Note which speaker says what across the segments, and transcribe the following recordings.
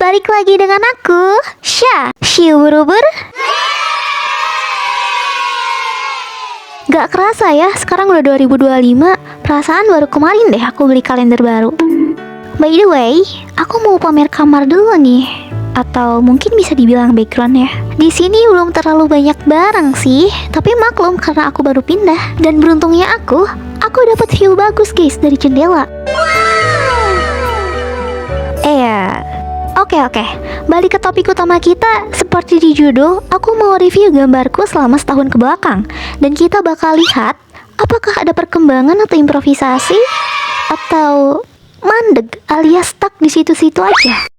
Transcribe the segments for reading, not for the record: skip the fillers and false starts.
Speaker 1: balik lagi dengan aku, Syah. Syuburubur. Gak kerasa ya, sekarang udah 2025. Perasaan baru kemarin deh aku beli kalender baru. By the way, aku mau pamer kamar dulu nih. Atau mungkin bisa dibilang background ya. Di sini belum terlalu banyak barang sih, tapi maklum karena aku baru pindah. Dan beruntungnya aku dapat view bagus guys dari jendela. Oke, balik ke topik utama kita. Seperti di judul, aku mau review gambarku selama setahun ke belakang. Dan kita bakal lihat apakah ada perkembangan atau improvisasi, atau mandeg alias stuck di situ-situ aja.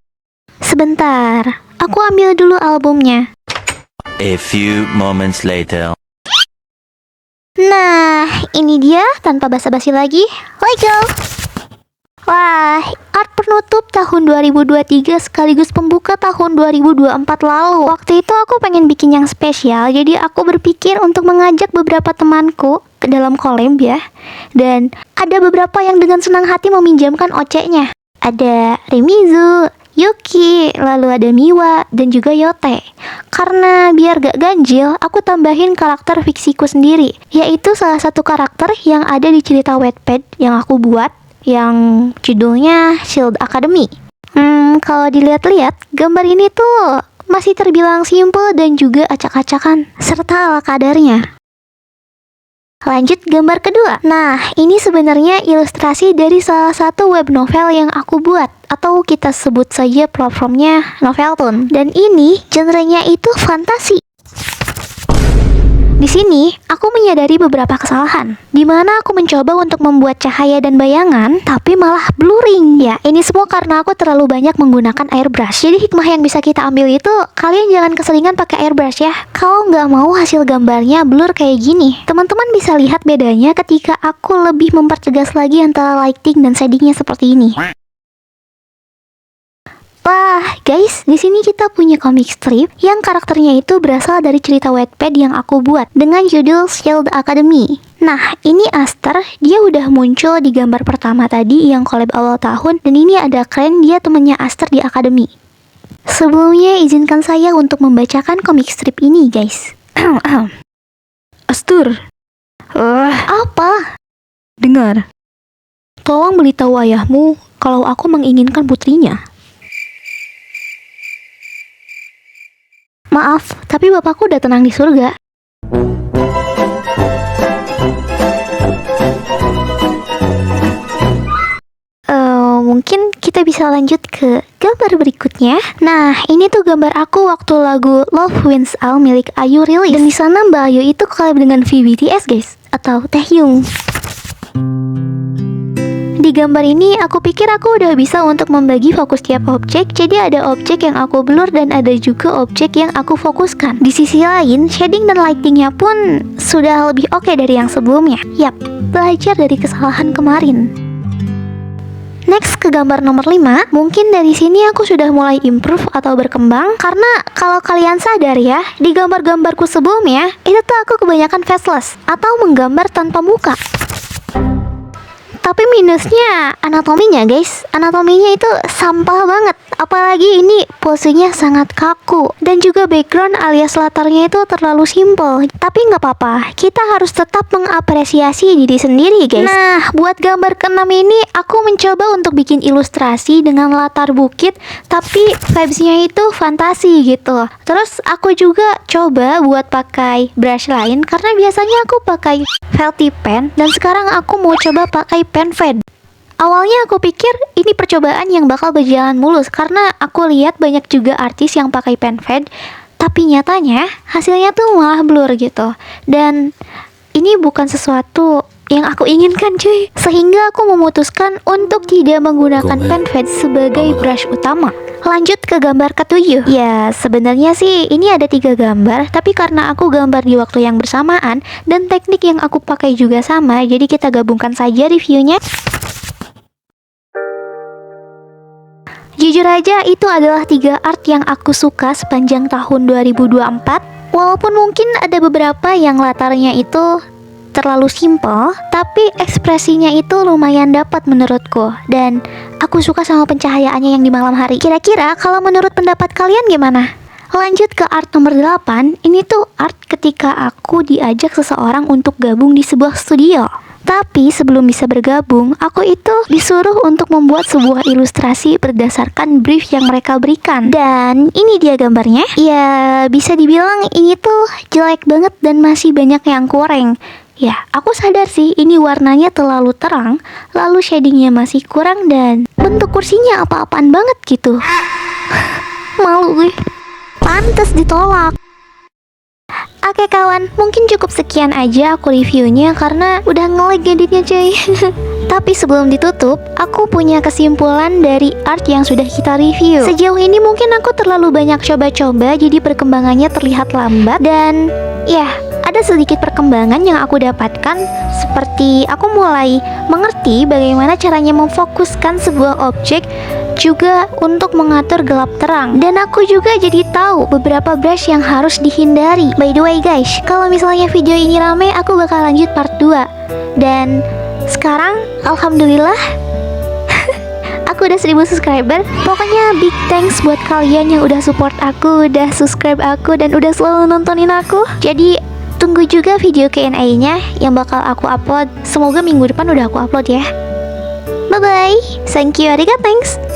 Speaker 1: Sebentar, aku ambil dulu albumnya.
Speaker 2: A few moments later.
Speaker 1: Nah, ini dia, tanpa basa-basi lagi. Let's go! Wah, art penutup tahun 2023 sekaligus pembuka tahun 2024 lalu. Waktu itu aku pengen bikin yang spesial, jadi aku berpikir untuk mengajak beberapa temanku ke dalam collab ya. Dan ada beberapa yang dengan senang hati meminjamkan OC-nya. Ada Remizu, Yuki, lalu ada Miwa, dan juga Yote. Karena biar gak ganjil, aku tambahin karakter fiksiku sendiri, yaitu salah satu karakter yang ada di cerita Wattpad yang aku buat, yang judulnya Shield Academy. Kalau dilihat-lihat, gambar ini tuh masih terbilang simple dan juga acak-acakan, serta ala kadarnya. Lanjut gambar kedua. Nah, ini sebenarnya ilustrasi dari salah satu web novel yang aku buat, atau kita sebut saja platformnya Noveltoon. Dan ini genrenya itu fantasi. Di sini, aku menyadari beberapa kesalahan, di mana aku mencoba untuk membuat cahaya dan bayangan, tapi malah blurring. Ya, ini semua karena aku terlalu banyak menggunakan airbrush. Jadi hikmah yang bisa kita ambil itu, kalian jangan keseringan pakai airbrush ya. Kalau nggak mau hasil gambarnya blur kayak gini. Teman-teman bisa lihat bedanya ketika aku lebih mempertegas lagi antara lighting dan shadingnya seperti ini. Wah, guys, di sini kita punya comic strip yang karakternya itu berasal dari cerita Wattpad yang aku buat dengan judul Shield Academy. Nah, ini Aster, dia udah muncul di gambar pertama tadi yang collab awal tahun, dan ini ada Kren, dia temannya Aster di Academy. Sebelumnya, izinkan saya untuk membacakan comic strip ini, guys.
Speaker 3: Aster.
Speaker 1: Apa?
Speaker 3: Dengar. Tolong beritahu ayahmu kalau aku menginginkan putrinya.
Speaker 1: Maaf, tapi bapakku udah tenang di surga. Mungkin kita bisa lanjut ke gambar berikutnya. Nah, ini tuh gambar aku waktu lagu Love Wins Out milik Ayu rilis. Dan di sana Mbak Ayu itu collab dengan VBTS guys, atau Taehyung. Di gambar ini, aku pikir aku udah bisa untuk membagi fokus tiap objek. Jadi ada objek yang aku blur dan ada juga objek yang aku fokuskan. Di sisi lain, shading dan lightingnya pun sudah lebih oke dari yang sebelumnya. Yap, belajar dari kesalahan kemarin. Next ke gambar nomor 5, mungkin dari sini aku sudah mulai improve atau berkembang. Karena kalau kalian sadar ya, di gambar-gambarku sebelumnya, itu tuh aku kebanyakan faceless atau menggambar tanpa muka. Tapi minusnya anatominya guys. Anatominya itu sampah banget. Apalagi ini posenya sangat kaku. Dan juga background alias latarnya itu terlalu simple. Tapi nggak apa-apa, kita harus tetap mengapresiasi diri sendiri guys. Nah, buat gambar ke-6 ini aku mencoba untuk bikin ilustrasi dengan latar bukit, tapi vibes-nya itu fantasi gitu. Terus aku juga coba buat pakai brush lain, karena biasanya aku pakai Felty pen, dan sekarang aku mau coba pakai pen fade. Awalnya aku pikir ini percobaan yang bakal berjalan mulus, karena aku lihat banyak juga artis yang pakai pen fade, tapi nyatanya hasilnya tuh malah blur gitu. Dan ini bukan sesuatu yang aku inginkan cuy. Sehingga aku memutuskan untuk tidak menggunakan pen fade sebagai brush utama. Lanjut ke gambar ke-7. Ya, sebenarnya sih ini ada 3 gambar, tapi karena aku gambar di waktu yang bersamaan dan teknik yang aku pakai juga sama, jadi kita gabungkan saja reviewnya. Jujur aja, itu adalah 3 art yang aku suka sepanjang tahun 2024. Walaupun mungkin ada beberapa yang latarnya itu terlalu simple, tapi ekspresinya itu lumayan dapat menurutku. Dan aku suka sama pencahayaannya yang di malam hari. Kira-kira kalau menurut pendapat kalian gimana? Lanjut ke art nomor 8. Ini tuh art ketika aku diajak seseorang untuk gabung di sebuah studio. Tapi sebelum bisa bergabung, aku itu disuruh untuk membuat sebuah ilustrasi berdasarkan brief yang mereka berikan. Dan ini dia gambarnya. Ya, bisa dibilang ini tuh jelek banget dan masih banyak yang kurang. Ya, aku sadar sih ini warnanya terlalu terang, lalu shadingnya masih kurang, dan bentuk kursinya apa-apaan banget gitu. Malu gue. Pantes ditolak. Oke kawan, mungkin cukup sekian aja aku reviewnya karena udah nge-lag editnya cuy. Tapi sebelum ditutup, aku punya kesimpulan dari art yang sudah kita review. Sejauh ini mungkin aku terlalu banyak coba-coba, jadi perkembangannya terlihat lambat. Dan ya, ada sedikit perkembangan yang aku dapatkan. Seperti aku mulai mengerti bagaimana caranya memfokuskan sebuah objek, juga untuk mengatur gelap terang. Dan aku juga jadi tahu beberapa brush yang harus dihindari. By the way guys, kalau misalnya video ini rame, aku bakal lanjut part 2. Dan sekarang alhamdulillah aku udah 1000 subscriber. Pokoknya big thanks buat kalian yang udah support aku, udah subscribe aku, dan udah selalu nontonin aku. Jadi tunggu juga video Q&A-nya yang bakal aku upload. Semoga minggu depan udah aku upload ya. Bye bye. Thank you, arigato, thanks.